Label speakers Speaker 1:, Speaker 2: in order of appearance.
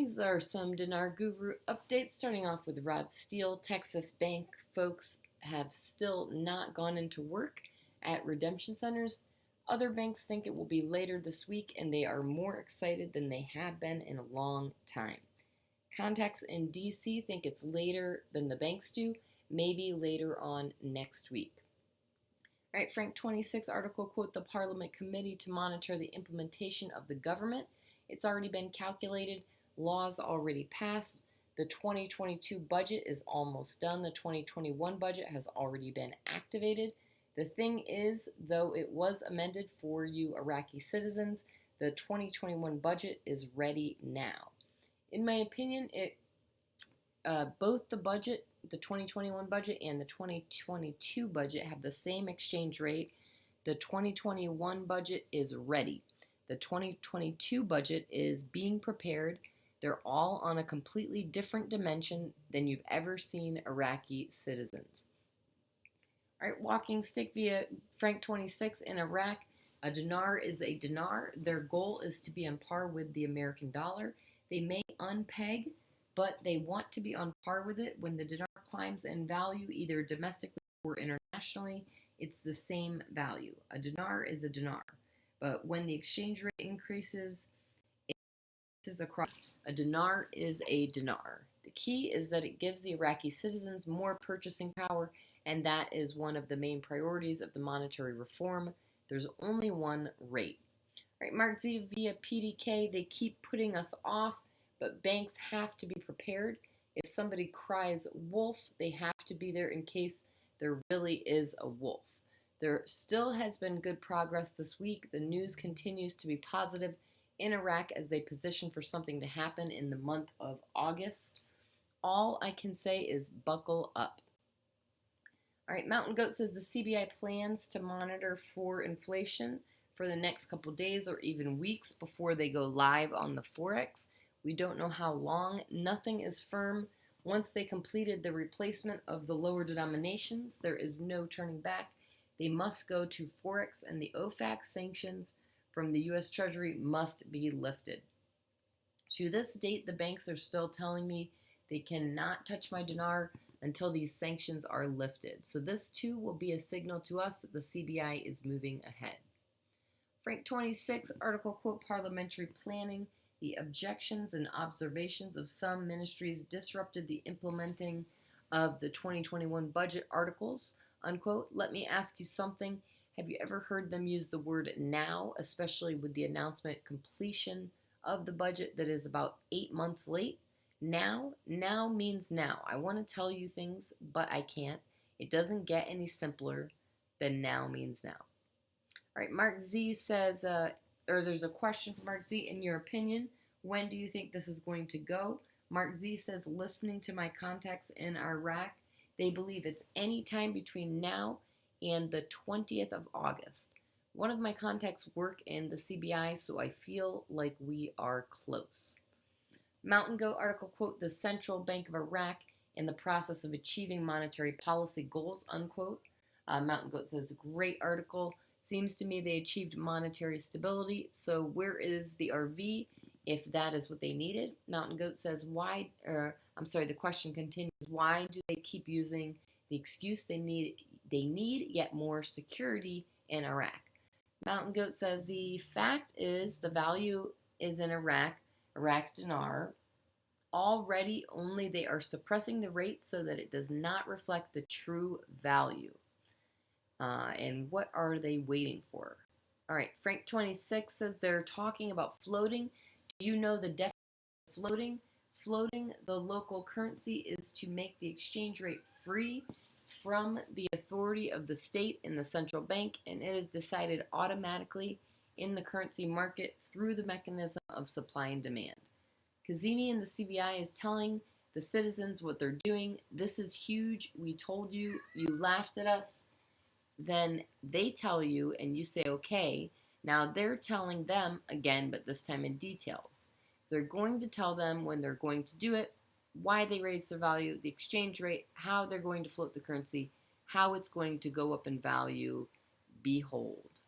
Speaker 1: These are some Dinar Guru updates, starting off with Rod Steele. Texas bank folks have still not gone into work at redemption centers. Other banks think it will be later this week, and they are more excited than they have been in a long time. Contacts in D.C. think it's later than the banks do, maybe later on next week. All right, Frank 26 article, quote, the Parliament Committee to monitor the implementation of the government. It's already been calculated. Laws already passed. The 2022 budget is almost done. The 2021 budget has already been activated. The thing is, though it was amended for you Iraqi citizens, the 2021 budget is ready now. In my opinion, both the budget, the 2021 budget and the 2022 budget have the same exchange rate. The 2021 budget is ready. The 2022 budget is being prepared. They're all on a completely different dimension than you've ever seen Iraqi citizens. All right, walking stick via Frank 26 in Iraq. A dinar is a dinar. Their goal is to be on par with the American dollar. They may unpeg, but they want to be on par with it. When the dinar climbs in value, either domestically or internationally, it's the same value. A dinar is a dinar. But when the exchange rate increases, it is across. A dinar is a dinar. The key is that it gives the Iraqi citizens more purchasing power, and that is one of the main priorities of the monetary reform. There's only one rate. All right, Mark Z via PDK, they keep putting us off, but banks have to be prepared. If somebody cries wolf, they have to be there in case there really is a wolf. There still has been good progress this week. The news continues to be positive in Iraq as they position for something to happen in the month of August. All I can say is buckle up. All right, Mountain Goat says the CBI plans to monitor for inflation for the next couple days or even weeks before they go live on the Forex. We don't know how long. Nothing is firm. Once they completed the replacement of the lower denominations, there is no turning back. They must go to Forex, and the OFAC sanctions from the U.S. Treasury must be lifted. To this date, the banks are still telling me they cannot touch my dinar until these sanctions are lifted. So this too will be a signal to us that the CBI is moving ahead. Frank 26 article, quote, parliamentary planning. The objections and observations of some ministries disrupted the implementing of the 2021 budget articles, unquote. Let me ask you something. Have you ever heard them use the word now, especially with the announcement completion of the budget that is about 8 months late? Now means now. I want to tell you things, but I can't. It doesn't get any simpler than now means now. All right, Mark Z says, there's a question from Mark Z. In your opinion, when do you think this is going to go? Mark Z says, listening to my contacts in Iraq, they believe it's any time between now and the 20th of August. One of my contacts work in the CBI, so I feel like we are close. Mountain Goat article, quote, the Central Bank of Iraq in the process of achieving monetary policy goals, unquote. Mountain Goat says, great article. Seems to me they achieved monetary stability. So where is the RV if that is what they needed? Mountain Goat says, the question continues, why do they keep using the excuse they need yet more security in Iraq? Mountain Goat says, the fact is the value is in Iraq dinar. Already only they are suppressing the rate so that it does not reflect the true value. And what are they waiting for? All right, Frank 26 says they're talking about floating. Do you know the definition of floating? Floating the local currency is to make the exchange rate free from the authority of the state and the central bank, and it is decided automatically in the currency market through the mechanism of supply and demand. Kazemi and the CBI is telling the citizens what they're doing. This is huge. We told you. You laughed at us. Then they tell you and you say, okay. Now they're telling them again, but this time in details. They're going to tell them when they're going to do it, why they raise their value, the exchange rate, how they're going to float the currency, how it's going to go up in value. Behold.